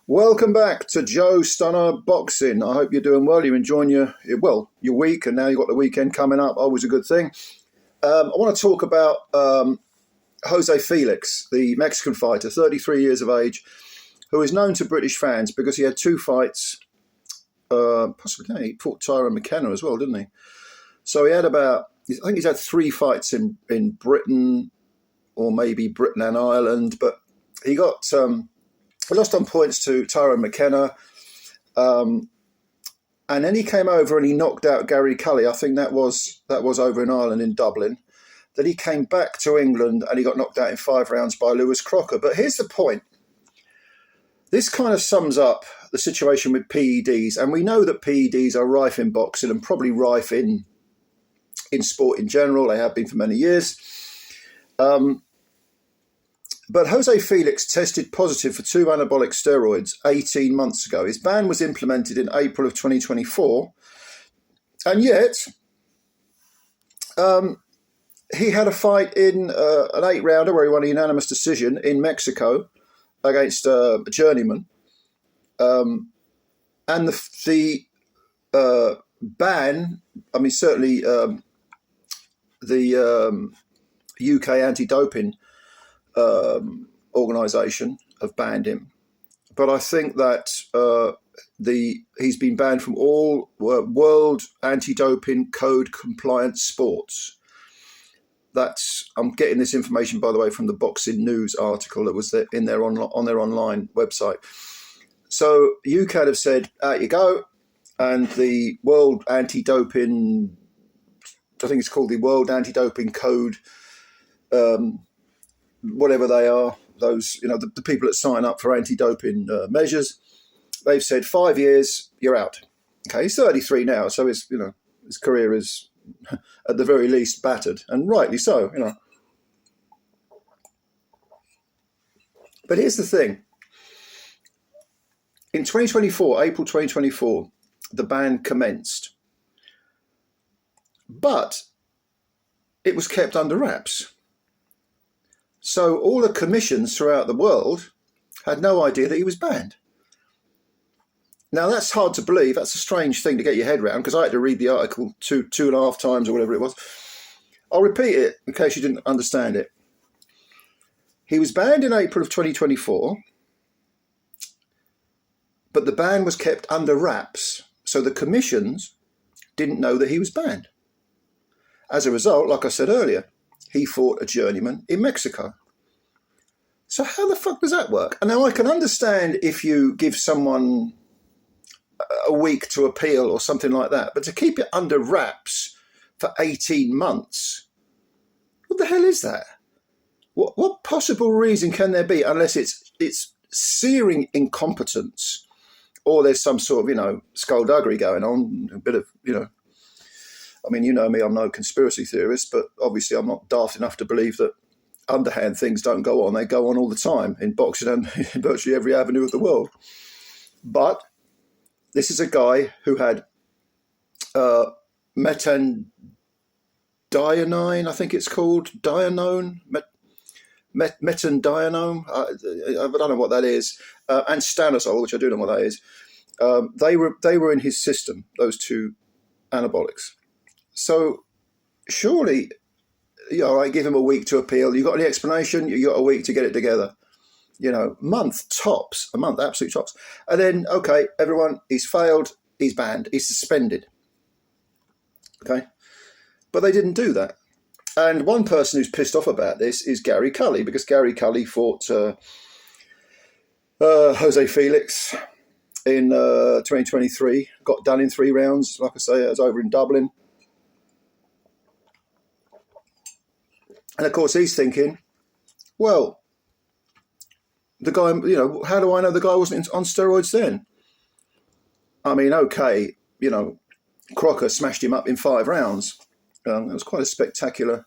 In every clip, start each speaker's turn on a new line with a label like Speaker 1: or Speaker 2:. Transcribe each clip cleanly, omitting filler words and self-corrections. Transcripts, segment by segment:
Speaker 1: Welcome back to Joe Stunner Boxing. I hope you're doing well. You're enjoying your week, and now you've got the weekend coming up. Always a good thing. I want to talk about Jose Felix, the Mexican fighter, 33 years of age, who is known to British fans because he had two fights. Possibly, he fought Tyrone McKenna as well, didn't he? So he had I think he's had three fights in Britain, or maybe Britain and Ireland, but he got... He lost on points to Tyrone McKenna, and then he came over and he knocked out Gary Cully. I think that was over in Ireland, in Dublin. Then he came back to England and he got knocked out in 5 rounds by Lewis Crocker. But here's the point. This kind of sums up the situation with PEDs, and we know that PEDs are rife in boxing and probably rife in sport in general. They have been for many years. But Jose Felix tested positive for 2 anabolic steroids 18 months ago. His ban was implemented in April of 2024. And yet, he had a fight in an 8-rounder where he won a unanimous decision in Mexico against a journeyman. And the ban, I mean, certainly the UK anti-doping organisation have banned him, but I think that he's been banned from all World Anti-Doping Code compliant sports. I'm getting this information, by the way, from the Boxing News article that was on their online website. So UCAD have said, out you go, and the World Anti-Doping, I think it's called the World Anti-Doping Code. Whatever they are, those, the people that sign up for anti-doping measures, they've said 5 years, you're out. Okay, he's 33 now, so his career is at the very least battered, and rightly so, But here's the thing. In 2024, April 2024, the ban commenced, but it was kept under wraps. So all the commissions throughout the world had no idea that he was banned. Now, that's hard to believe. That's a strange thing to get your head around, because I had to read the article two and a half times or whatever it was. I'll repeat it in case you didn't understand it. He was banned in April of 2024, but the ban was kept under wraps. So the commissions didn't know that he was banned. As a result, like I said earlier, he fought a journeyman in Mexico. So how the fuck does that work? And now I can understand if you give someone a week to appeal or something like that, but to keep it under wraps for 18 months, what the hell is that? What possible reason can there be, unless it's searing incompetence, or there's some sort of, skullduggery going on, a bit of, I mean, you know me, I'm no conspiracy theorist, but obviously I'm not daft enough to believe that underhand things don't go on. They go on all the time in boxing and in virtually every avenue of the world. But this is a guy who had metandionine, I think it's called, metandionine, I don't know what that is, and stanozol, which I do know what that is. They were in his system, those two anabolics. So surely, I give him a week to appeal. You got any explanation? You got a week to get it together. Month tops, a month, absolute tops. And then, okay, everyone, he's failed, he's banned, he's suspended. Okay? But they didn't do that. And one person who's pissed off about this is Gary Cully, because Gary Cully fought Jose Felix in 2023, got done in 3 rounds. Like I say, it was over in Dublin. And of course, he's thinking, well, the guy, how do I know the guy wasn't on steroids then? I mean, okay, Crocker smashed him up in 5 rounds. It was quite a spectacular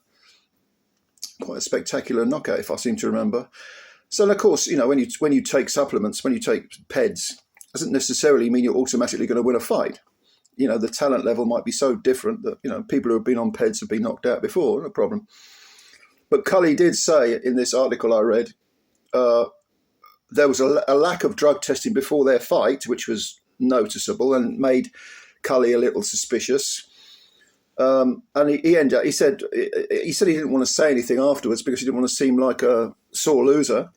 Speaker 1: knockout, if I seem to remember. So, of course, when you take supplements, when you take PEDS, doesn't necessarily mean you're automatically going to win a fight. The talent level might be so different that, people who have been on PEDS have been knocked out before, no problem. But Cully did say in this article I read, there was a lack of drug testing before their fight, which was noticeable and made Cully a little suspicious. And he said he didn't want to say anything afterwards because he didn't want to seem like a sore loser.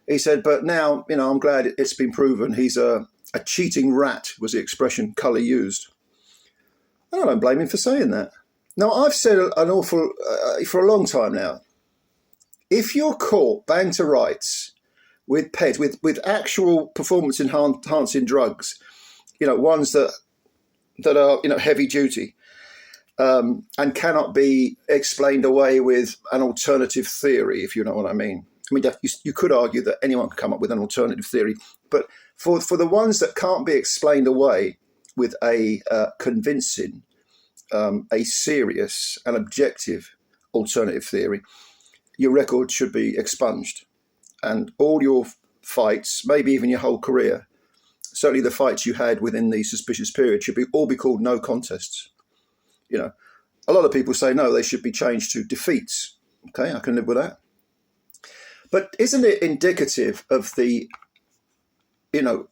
Speaker 1: He said, but now, I'm glad it's been proven he's a cheating rat, was the expression Cully used. And I don't blame him for saying that. Now, I've said an awful, for a long time now, if you're caught bang to rights with PEDS, with actual performance enhancing drugs, ones that are, heavy duty, and cannot be explained away with an alternative theory, if you know what I mean. I mean, you could argue that anyone can come up with an alternative theory, but for the ones that can't be explained away with a convincing, a serious and objective alternative theory, your record should be expunged. And all your fights, maybe even your whole career, certainly the fights you had within the suspicious period, should all be called no contests. A lot of people say, no, they should be changed to defeats. Okay, I can live with that. But isn't it indicative of the, the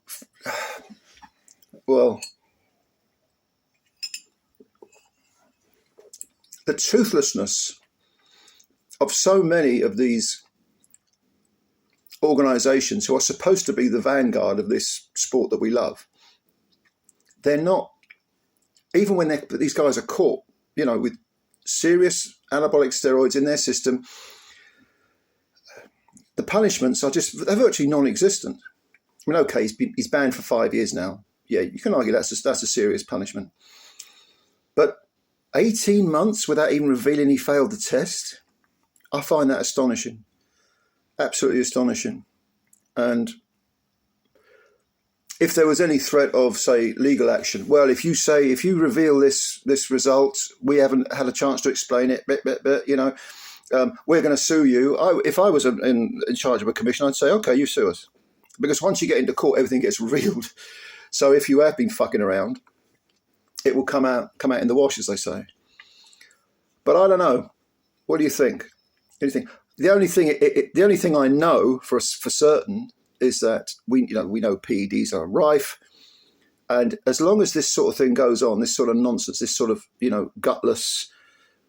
Speaker 1: toothlessness of so many of these organizations who are supposed to be the vanguard of this sport that we love? They're not, even when these guys are caught, with serious anabolic steroids in their system, the punishments are they're virtually non-existent. I mean, okay, he's banned for 5 years now. Yeah, you can argue that's a serious punishment. But 18 months without even revealing he failed the test, I find that astonishing. Absolutely astonishing. And if there was any threat of, say, legal action, well, if you reveal this result, we haven't had a chance to explain it, we're going to sue you. If I was in charge of a commission, I'd say, okay, you sue us. Because once you get into court, everything gets revealed. So if you have been fucking around, it will come out in the wash, as they say. But I don't know. What do you think? Anything? The only thing I know for certain is that we know PEDs are rife, and as long as this sort of thing goes on, this sort of nonsense, this sort of gutless,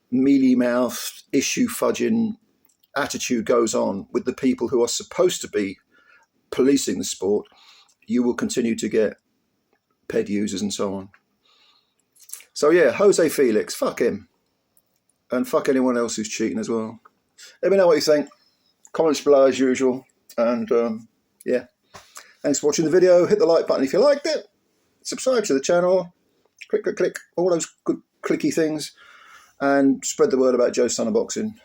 Speaker 1: mealy-mouthed, issue-fudging attitude goes on with the people who are supposed to be policing the sport, you will continue to get PED users and so on. So yeah, Jose Felix, fuck him, and fuck anyone else who's cheating as well. Let me know what you think. Comments below as usual, and yeah, thanks for watching the video. Hit the like button if you liked it. Subscribe to the channel. Click, all those good clicky things, and spread the word about Joe Stunner Boxing.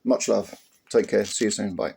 Speaker 1: Much love. Take care. See you soon. Bye.